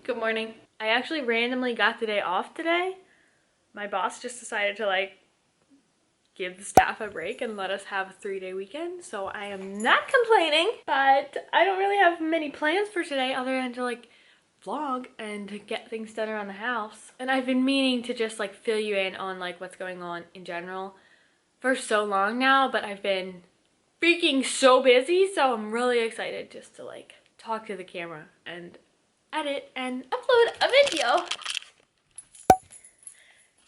Good morning. I actually randomly got the day off today. My boss just decided to like give the staff a break and let us have a 3-day weekend. So I am not complaining, but I don't really have many plans for today other than to like vlog and to get things done around the house. And I've been meaning to just like fill you in on like what's going on in general for so long now, but I've been freaking so busy. So I'm really excited just to like talk to the camera and edit and upload a video.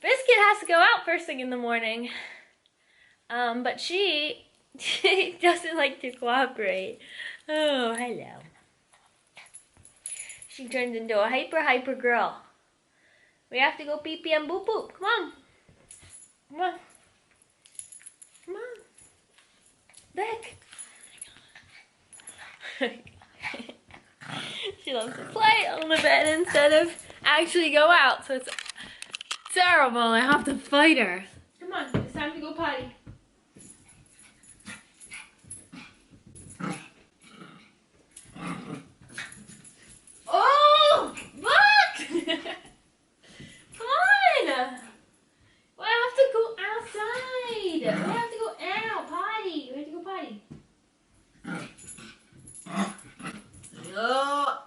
Biscuit has to go out first thing in the morning, but she doesn't like to cooperate. Oh, hello. She turns into a hyper girl. We have to go pee pee and boop boop. Come on. Come on. Come on. Back. She loves to play on the bed instead of actually go out, so it's terrible. I have to fight her. Come on, it's time to go potty. Oh, look! Come on! Well, I have to go outside. We have to go out, potty. We have to go potty. Oh.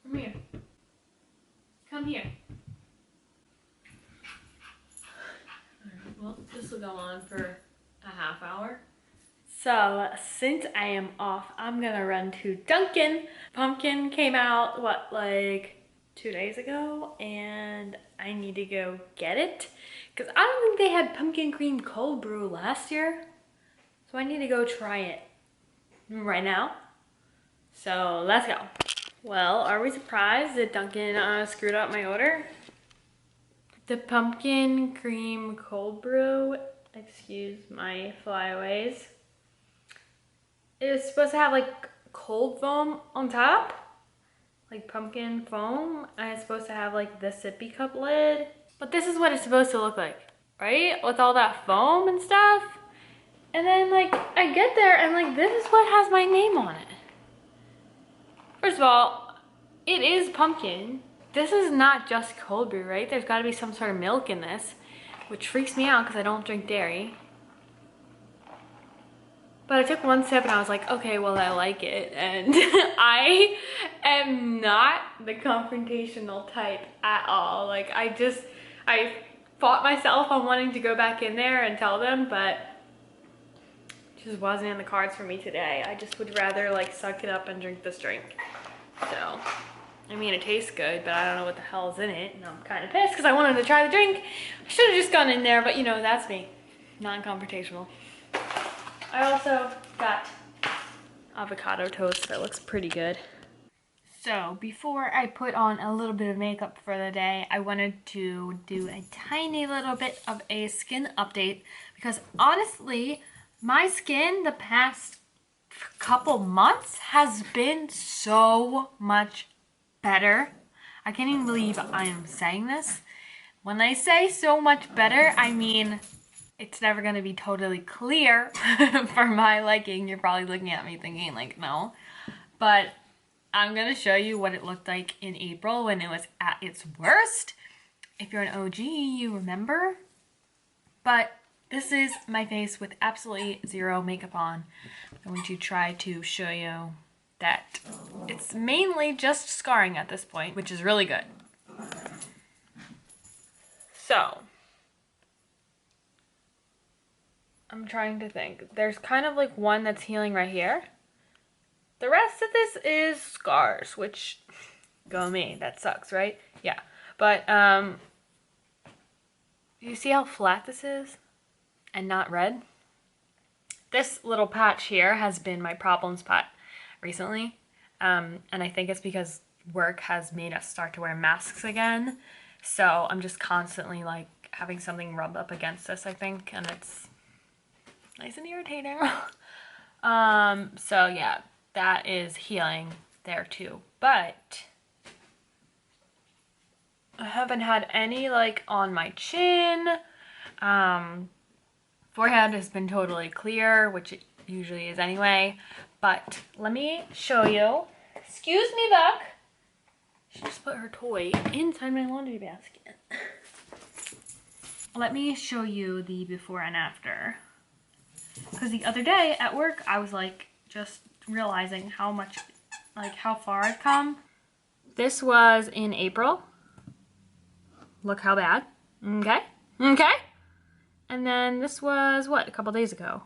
Come here. Come here. Well, this will go on for a half hour. So, since I am off, I'm gonna run to Dunkin'. Pumpkin came out, what, like 2 days ago? And I need to go get it. Because I don't think they had pumpkin cream cold brew last year. So I need to go try it right now. So, let's go. Well, are we surprised that Dunkin' screwed up my order? The pumpkin cream cold brew, excuse my flyaways, is supposed to have like cold foam on top, like pumpkin foam, and it's supposed to have like the sippy cup lid. But this is what it's supposed to look like, right? With all that foam and stuff. And then like I get there and like this is what has my name on it. First of all, it is pumpkin. This is not just cold brew, right? There's got to be some sort of milk in this, which freaks me out because I don't drink dairy. But I took one sip and I was like, okay, well, I like it. And I am not the confrontational type at all. Like, I fought myself on wanting to go back in there and tell them, but it just wasn't in the cards for me today. I just would rather like suck it up and drink this drink. So, I mean, it tastes good, but I don't know what the hell's in it. And I'm kind of pissed because I wanted to try the drink. I should have just gone in there, but you know, that's me. Non-confrontational. I also got avocado toast that looks pretty good. So, before I put on a little bit of makeup for the day, I wanted to do a tiny little bit of a skin update because honestly, my skin the past couple months has been so much better. I can't even believe I am saying this. When I say so much better, I mean it's never going to be totally clear for my liking. You're probably looking at me thinking like, no. But I'm going to show you what it looked like in April when it was at its worst. If you're an OG, you remember. But this is my face with absolutely zero makeup on. I'm going to try to show you that it's mainly just scarring at this point, which is really good. So, I'm trying to think. There's kind of like one that's healing right here. The rest of this is scars, which, go me, that sucks, right? Yeah, but you see how flat this is and not red? This little patch here has been my problem spot recently, and I think it's because work has made us start to wear masks again, so I'm just constantly like having something rub up against this, I think, and it's nice and irritating. So yeah, that is healing there too, but I haven't had any like on my chin. Forehead has been totally clear, which it usually is anyway. But let me show you. Excuse me, Buck. put her toy inside my laundry basket. Let me show you the before and after. Because the other day at work, I was like just realizing how much, like how far I've come. This was in April. Look how bad. Okay. Okay. And then this was what, a couple days ago.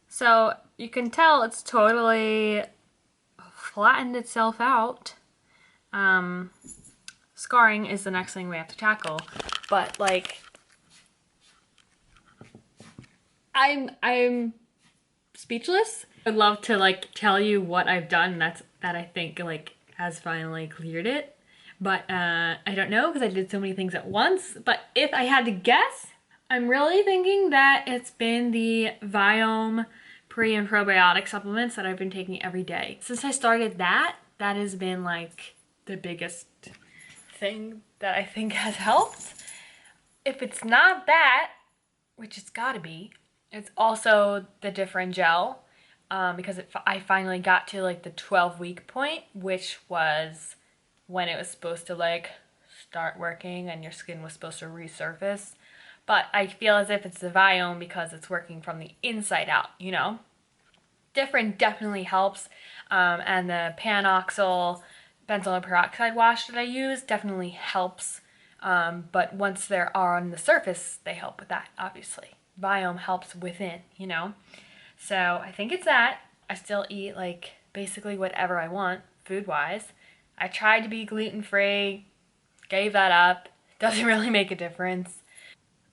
So you can tell it's totally flattened itself out. Scarring is the next thing we have to tackle. But like, I'm speechless. I'd love to like tell you what I've done that I think like has finally cleared it. But I don't know because I did so many things at once. But if I had to guess, I'm really thinking that it's been the Viome pre and probiotic supplements that I've been taking every day. Since I started that has been like the biggest thing that I think has helped. If it's not that, which it's gotta be, it's also the different gel because I finally got to like the 12-week point, which was when it was supposed to like start working and your skin was supposed to resurface. But I feel as if it's the Viome because it's working from the inside out, you know? Different definitely helps. And the Panoxyl benzoyl peroxide wash that I use definitely helps. But once they're on the surface, they help with that, obviously. Viome helps within, you know? So I think it's that. I still eat like basically whatever I want food-wise. I tried to be gluten-free, gave that up. Doesn't really make a difference.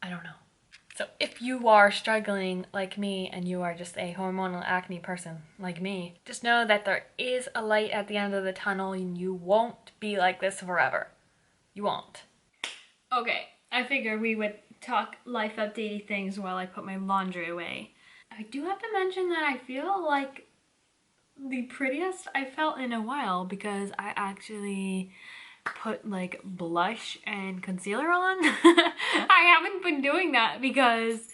I don't know. So if you are struggling like me and you are just a hormonal acne person like me, just know that there is a light at the end of the tunnel and you won't be like this forever. You won't. Okay, I figured we would talk life updatey things while I put my laundry away. I do have to mention that I feel like the prettiest I felt in a while because I actually put like blush and concealer on. I haven't been doing that because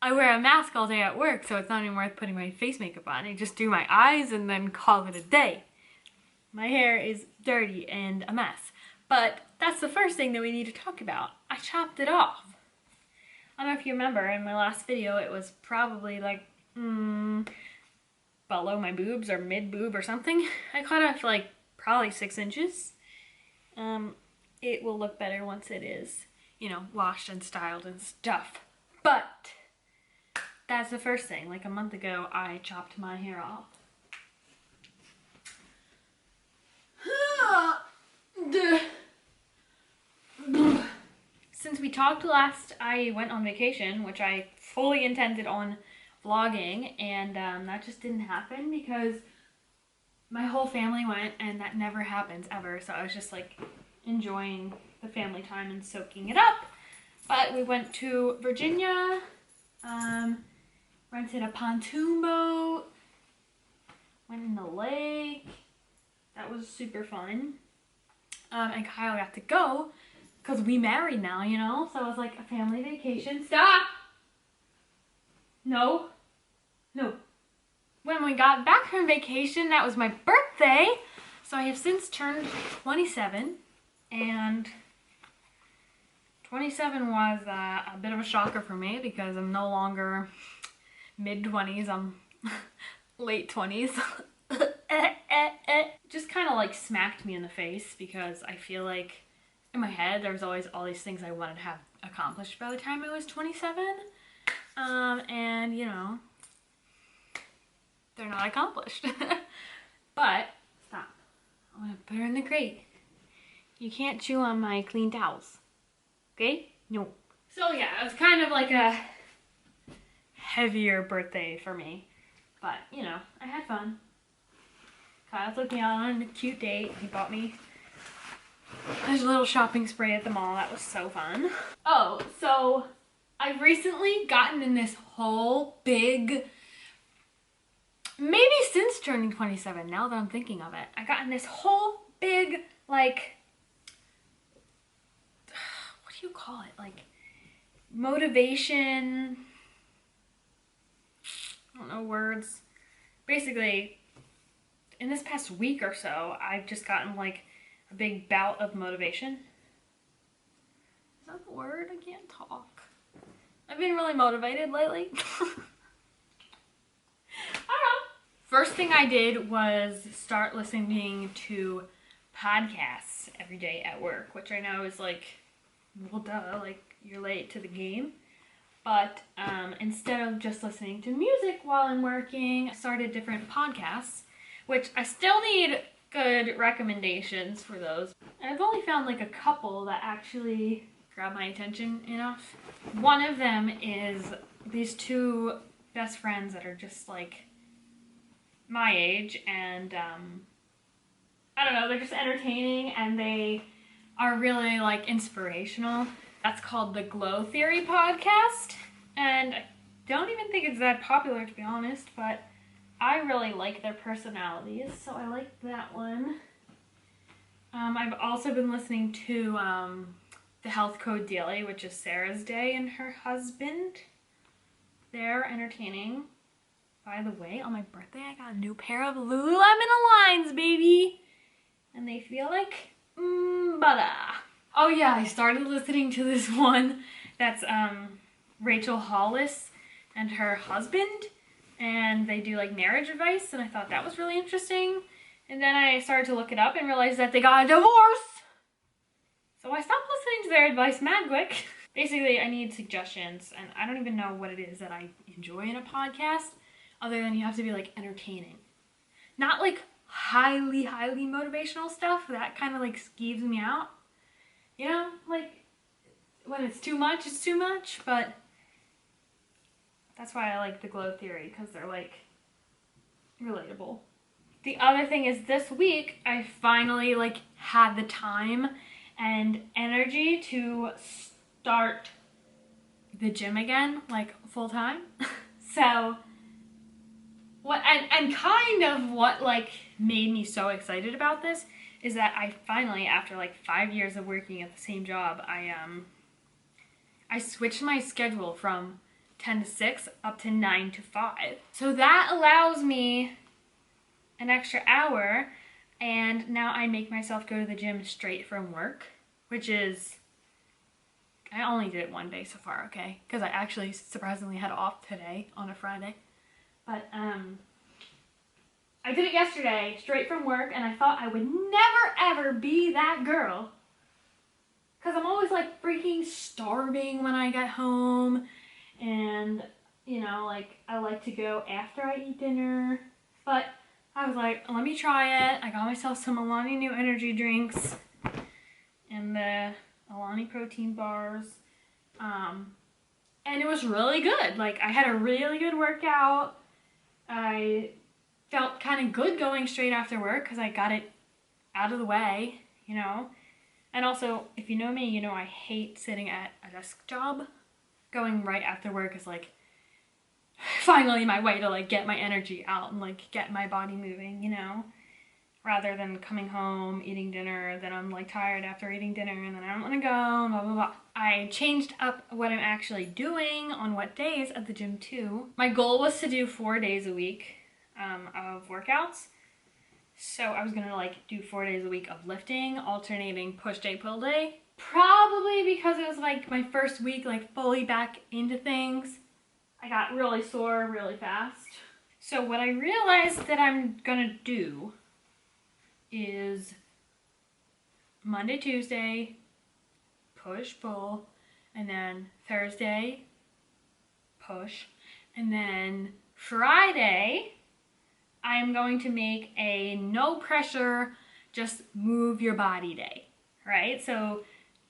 I wear a mask all day at work, so it's not even worth putting my face makeup on. I just do my eyes and then call it a day. My hair is dirty and a mess. But that's the first thing that we need to talk about. I chopped it off. I don't know if you remember in my last video, it was probably like below my boobs or mid boob or something. I cut off like probably 6 inches. It will look better once it is, you know, washed and styled and stuff. But that's the first thing. Like a month ago, I chopped my hair off. Since we talked last, I went on vacation, which I fully intended on vlogging, and that just didn't happen because my whole family went and that never happens ever. So I was just like enjoying the family time and soaking it up. But we went to Virginia, rented a pontoon boat, went in the lake. That was super fun. And Kyle got to go because we married now, you know? So it was like a family vacation. Stop! No. No. When we got back from vacation, that was my birthday. So I have since turned 27. And 27 was a bit of a shocker for me because I'm no longer mid-20s. I'm late 20s. Just kind of like smacked me in the face because I feel like in my head there was always all these things I wanted to have accomplished by the time I was 27. And you know, they're not accomplished. But stop. I'm gonna put her in the crate. You can't chew on my clean towels. Okay? No. So yeah, it was kind of like a heavier birthday for me. But, you know, I had fun. Kyle took me out on a cute date. He bought me a little shopping spree at the mall. That was so fun. Oh, so I've recently gotten in this whole big, maybe since turning 27, now that I'm thinking of it, I got in this whole big, like, what do you call it? Like, motivation, I don't know words. Basically, in this past week or so, I've just gotten like a big bout of motivation. Is that the word? I can't talk. I've been really motivated lately. I don't know. First thing I did was start listening to podcasts every day at work, which I know is like, well, duh, like you're late to the game. But instead of just listening to music while I'm working, I started different podcasts, which I still need good recommendations for those. I've only found like a couple that actually grab my attention enough. One of them is these two best friends that are just like my age, and I don't know, they're just entertaining and they are really like inspirational. That's called the Glow Theory podcast, and I don't even think it's that popular, to be honest, but I really like their personalities, so I like that one. I've also been listening to the Health Code Daily, which is Sarah's Day and her husband. They're entertaining. By the way, on my birthday, I got a new pair of Lululemon Aligns, baby, and they feel like butter. Oh yeah, I started listening to this one that's Rachel Hollis and her husband, and they do like marriage advice, and I thought that was really interesting. And then I started to look it up and realized that they got a divorce. So I stopped listening to their advice mad quick. Basically, I need suggestions, and I don't even know what it is that I enjoy in a podcast, other than you have to be like entertaining. Not like highly motivational stuff. That kind of like skeeves me out. You know, like when it's too much, it's too much, but that's why I like the Glow Theory, because they're like relatable. The other thing is this week I finally like had the time and energy to start the gym again, like full time. So what and kind of what like made me so excited about this is that I finally, after like 5 years of working at the same job, I switched my schedule from 10 to 6 up to 9 to 5. So that allows me an extra hour, and now I make myself go to the gym straight from work, which is, I only did it one day so far, okay? Because I actually surprisingly had off today on a Friday. But I did it yesterday, straight from work, and I thought I would never ever be that girl. Because I'm always like freaking starving when I get home, and you know, like I like to go after I eat dinner. But I was like, let me try it. I got myself some Alani New energy drinks and the Alani protein bars. And it was really good. Like I had a really good workout. I felt kind of good going straight after work because I got it out of the way, you know. And also, if you know me, you know I hate sitting at a desk job. Going right after work is like finally my way to like get my energy out and like get my body moving, you know, rather than coming home, eating dinner, then I'm like tired after eating dinner and then I don't want to go, blah blah blah. I changed up what I'm actually doing on what days at the gym too. My goal was to do 4 days a week of workouts. So I was gonna like do 4 days a week of lifting, alternating push day, pull day. Probably because it was like my first week like fully back into things. I got really sore really fast. So what I realized that I'm gonna do is Monday, Tuesday, push, pull, and then Thursday, push, and then Friday, I'm going to make a no pressure, just move your body day, right? So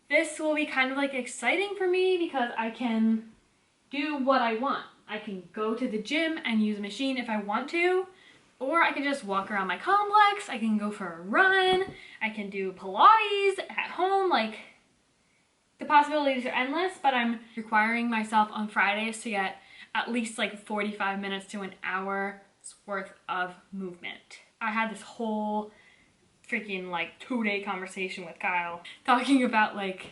this will be kind of like exciting for me because I can do what I want. I can go to the gym and use a machine if I want to, or I can just walk around my complex. I can go for a run. I can do Pilates at home. Like, the possibilities are endless, but I'm requiring myself on Fridays to get at least like 45 minutes to an hour's worth of movement. I had this whole freaking like 2-day conversation with Kyle talking about like,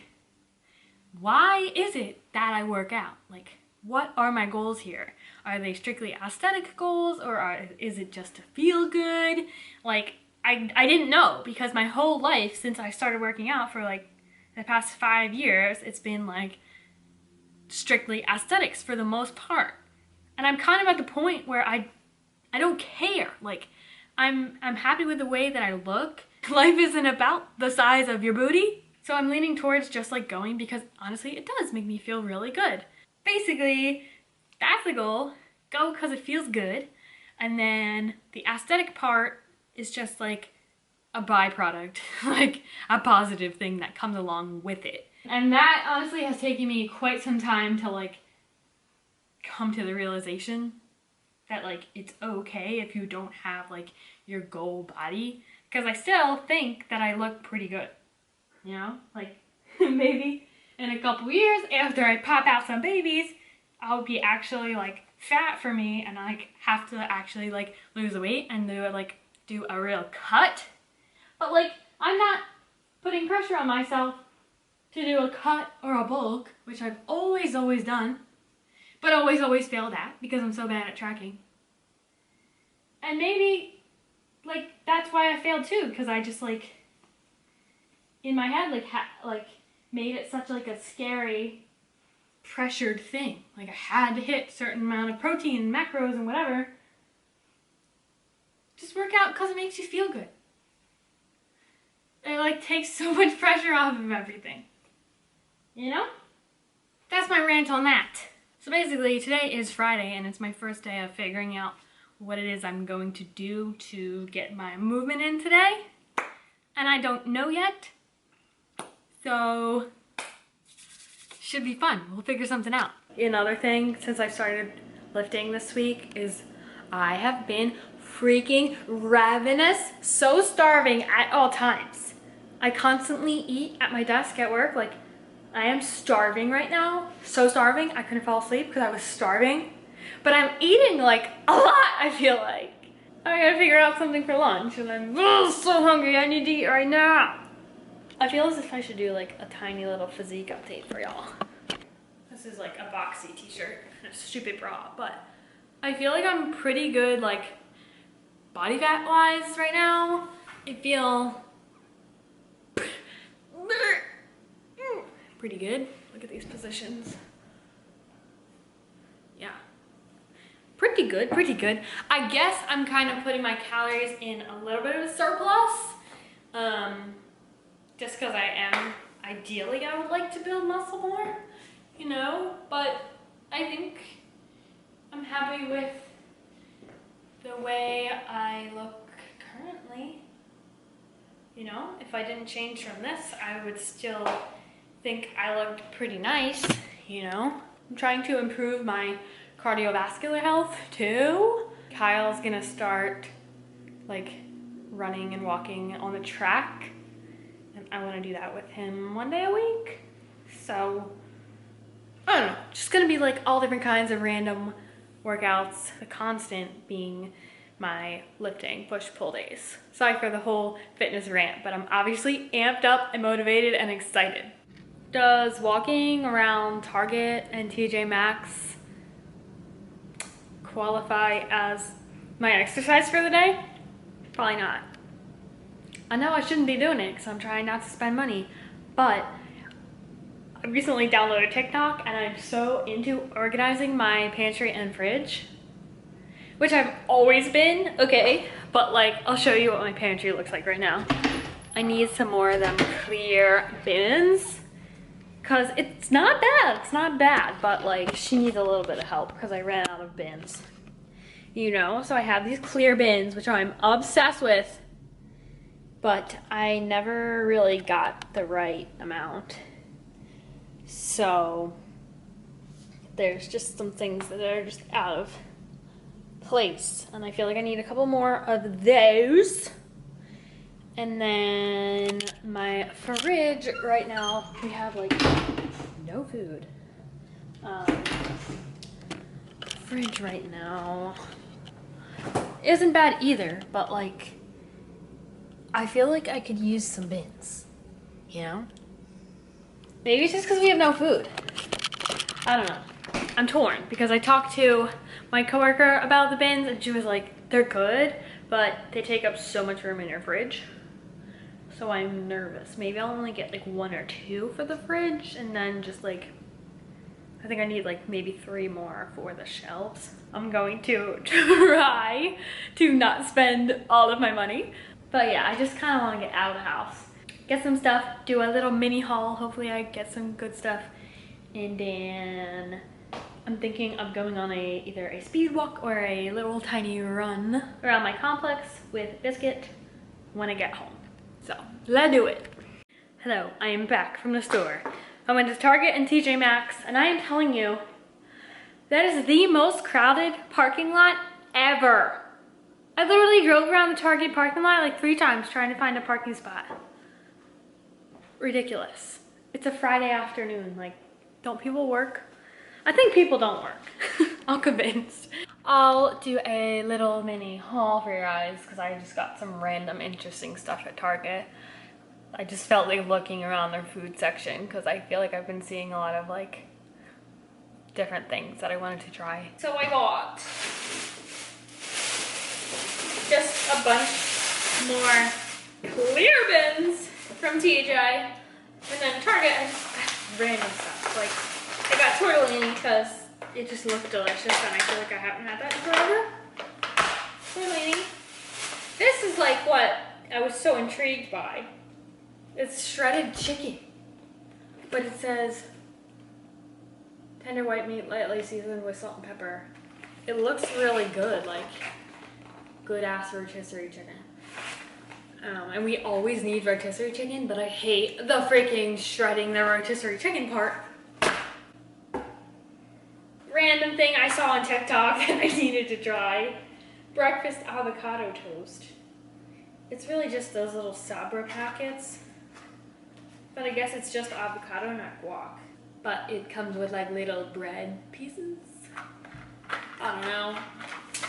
why is it that I work out? Like, what are my goals here? Are they strictly aesthetic goals, or is it just to feel good? Like, I didn't know, because my whole life since I started working out for like the past 5 years, it's been like strictly aesthetics for the most part. And I'm kind of at the point where I don't care. Like I'm happy with the way that I look. Life isn't about the size of your booty. So I'm leaning towards just like going, because honestly it does make me feel really good. Basically, that's the goal. Go because it feels good. And then the aesthetic part is just like a byproduct, like a positive thing that comes along with it. And that honestly has taken me quite some time to like come to the realization that like it's okay if you don't have like your goal body, because I still think that I look pretty good, you know, like maybe in a couple years after I pop out some babies, I'll be actually like fat for me and I have to actually like lose weight and do a real cut. But like I'm not putting pressure on myself to do a cut or a bulk, which I've always done, but always failed at because I'm so bad at tracking. And maybe like that's why I failed too, because I just like in my head like made it such like a scary pressured thing. Like I had to hit a certain amount of protein, macros and whatever. Just work out because it makes you feel good. It like takes so much pressure off of everything. You know? That's my rant on that. So basically today is Friday and it's my first day of figuring out what it is I'm going to do to get my movement in today. And I don't know yet. So should be fun. We'll figure something out. Another thing since I started lifting this week is I have been freaking ravenous, so starving at all times. I constantly eat at my desk at work. Like I am starving right now. So starving. I couldn't fall asleep because I was starving. But I'm eating like a lot, I feel like. I gotta figure out something for lunch and I'm so hungry. I need to eat right now. I feel as if I should do like a tiny little physique update for y'all. This is like a boxy t-shirt and a stupid bra, but I feel like I'm pretty good like body fat wise right now. I feel pretty good. Look at these positions. Yeah. Pretty good, pretty good. I guess I'm kind of putting my calories in a little bit of a surplus. Just because ideally I would like to build muscle more, you know, but I think I'm happy with the way I look currently. You know, if I didn't change from this, I would still think I looked pretty nice, you know. I'm trying to improve my cardiovascular health too. Kyle's gonna start like running and walking on the track. And I want to do that with him 1 day a week. So, I don't know. Just gonna be like all different kinds of random workouts. The constant being my lifting push-pull days. Sorry for the whole fitness rant, but I'm obviously amped up and motivated and excited. Does walking around Target and TJ Maxx qualify as my exercise for the day? Probably not. I know I shouldn't be doing it because I'm trying not to spend money, but I recently downloaded TikTok and I'm so into organizing my pantry and fridge, which I've always been, okay, but like I'll show you what my pantry looks like right now. I need some more of them clear bins because it's not bad, but like she needs a little bit of help because I ran out of bins, you know? So I have these clear bins, which I'm obsessed with, but I never really got the right amount. So there's just some things that are just out of place. And I feel like I need a couple more of those. And then my fridge right now, we have like no food. Fridge right now isn't bad either, but like, I feel like I could use some bins, you know? Maybe it's just because we have no food. I don't know. I'm torn because I talked to my coworker about the bins and she was like, they're good, but they take up so much room in your fridge. So I'm nervous. Maybe I'll only get like 1 or 2 for the fridge, and then just like, I think I need like maybe 3 more for the shelves. I'm going to try to not spend all of my money. But yeah, I just kind of want to get out of the house, get some stuff, do a little mini haul. Hopefully I get some good stuff. And then I'm thinking of going on either a speed walk or a little tiny run around my complex with Biscuit when I get home. So let's do it. Hello, I am back from the store. I went to Target and TJ Maxx, and I am telling you, that is the most crowded parking lot ever. I literally drove around the Target parking lot like 3 times trying to find a parking spot. Ridiculous. It's a Friday afternoon. Like, don't people work? I think people don't work. I'm convinced. I'll do a little mini haul for your eyes because I just got some random interesting stuff at Target. I just felt like looking around their food section because I feel like I've been seeing a lot of like different things that I wanted to try. So I bought just a bunch more clear bins from TJ, and then Target I just got random stuff. Like I got tortellini because it just looked delicious and I feel like I haven't had that in forever. Tortellini. This is like what I was so intrigued by. It's shredded chicken, but it says tender white meat lightly seasoned with salt and pepper. It looks really good, like good ass rotisserie chicken. And we always need rotisserie chicken, but I hate the freaking shredding the rotisserie chicken part. Random thing I saw on TikTok that I needed to try. Breakfast avocado toast. It's really just those little Sabra packets. But I guess it's just avocado, not guac. But it comes with like little bread pieces. I don't know.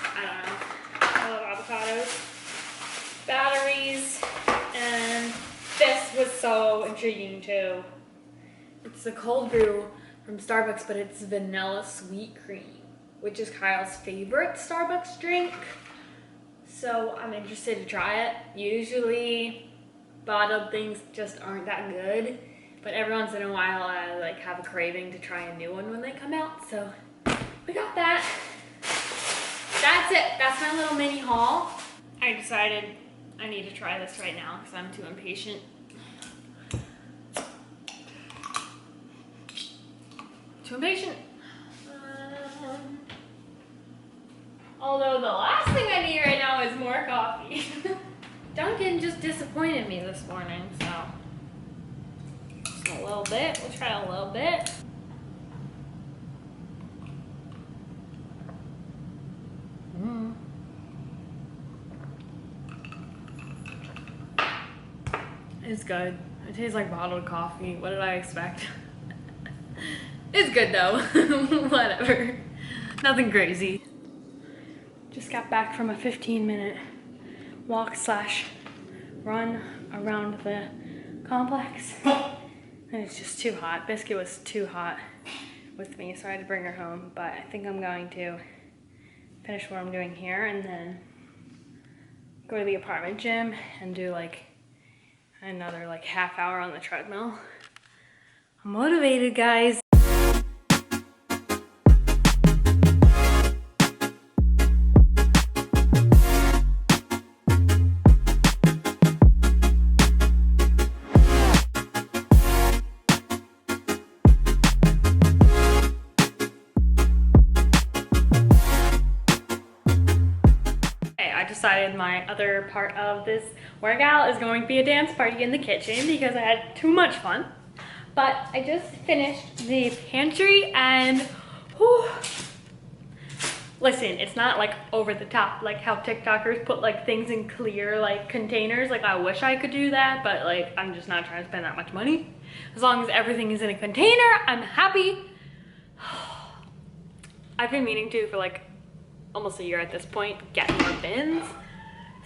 I love avocados. Batteries. And this was so intriguing too. It's the cold brew from Starbucks, but it's vanilla sweet cream, which is Kyle's favorite Starbucks drink. So I'm interested to try it. Usually bottled things just aren't that good, but every once in a while I like have a craving to try a new one when they come out. So we got that. That's it. That's my little mini haul. I decided I need to try this right now because I'm too impatient. Too impatient. Although the last thing I need right now is more coffee. Duncan just disappointed me this morning, so just a little bit. We'll try a little bit. It's good. It tastes like bottled coffee. What did I expect? It's good though. Whatever. Nothing crazy. Just got back from a 15-minute walk / run around the complex. And it's just too hot. Biscuit was too hot with me, so I had to bring her home. But I think I'm going to finish what I'm doing here and then go to the apartment gym and do like another like half hour on the treadmill. I'm motivated, guys. Decided my other part of this workout is going to be a dance party in the kitchen because I had too much fun. But I just finished the pantry and whew, listen, it's not like over the top like how TikTokers put like things in clear like containers. Like I wish I could do that, but like I'm just not trying to spend that much money. As long as everything is in a container, I'm happy. I've been meaning to for like almost a year at this point, get more bins.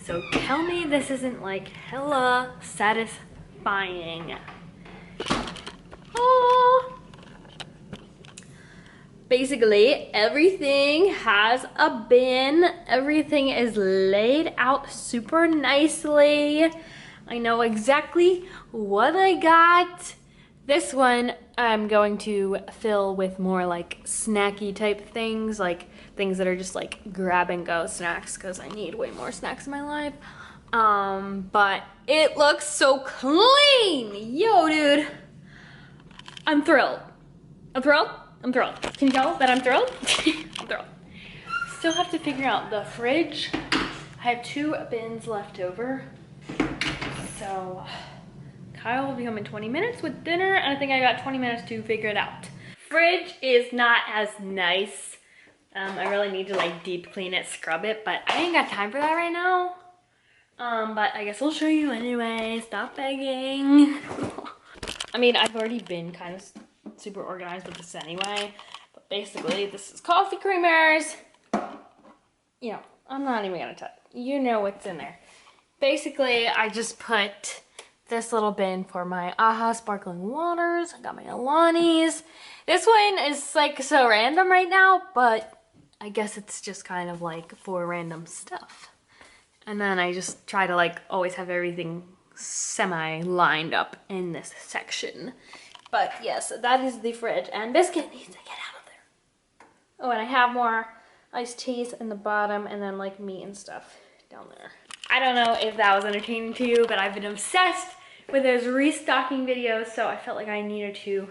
So tell me this isn't like hella satisfying. Oh. Basically, everything has a bin. Everything is laid out super nicely. I know exactly what I got. This one I'm going to fill with more like snacky type things, like things that are just like grab and go snacks, because I need way more snacks in my life. But it looks so clean. Yo, dude. I'm thrilled. I'm thrilled. I'm thrilled. Can you tell that I'm thrilled? I'm thrilled. Still have to figure out the fridge. I have 2 bins left over. So Kyle will be home in 20 minutes with dinner, and I think I got 20 minutes to figure it out. Fridge is not as nice. I really need to like deep clean it, scrub it, but I ain't got time for that right now. But I guess I'll show you anyway. Stop begging. I mean, I've already been kind of super organized with this anyway, but basically this is coffee creamers. You know, I'm not even gonna touch it. You know what's in there. Basically, I just put this little bin for my AHA sparkling waters. I got my Alani's. This one is like so random right now, but I guess it's just kind of like for random stuff. And then I just try to like always have everything semi lined up in this section. But yes, that is the fridge, and Biscuit needs to get out of there. Oh, and I have more iced teas in the bottom, and then like meat and stuff down there. I don't know if that was entertaining to you, but I've been obsessed with those restocking videos, so I felt like I needed to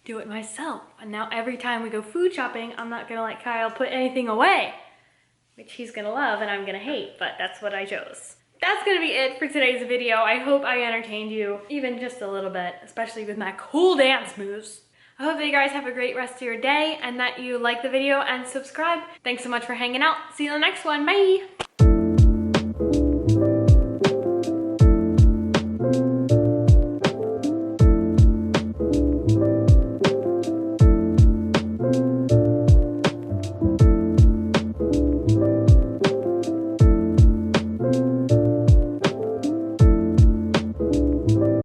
do it myself. And now every time we go food shopping, I'm not gonna let Kyle put anything away, which he's gonna love and I'm gonna hate, but that's what I chose. That's gonna be it for today's video. I hope I entertained you, even just a little bit, especially with my cool dance moves. I hope that you guys have a great rest of your day and that you like the video and subscribe. Thanks so much for hanging out. See you in the next one. Bye.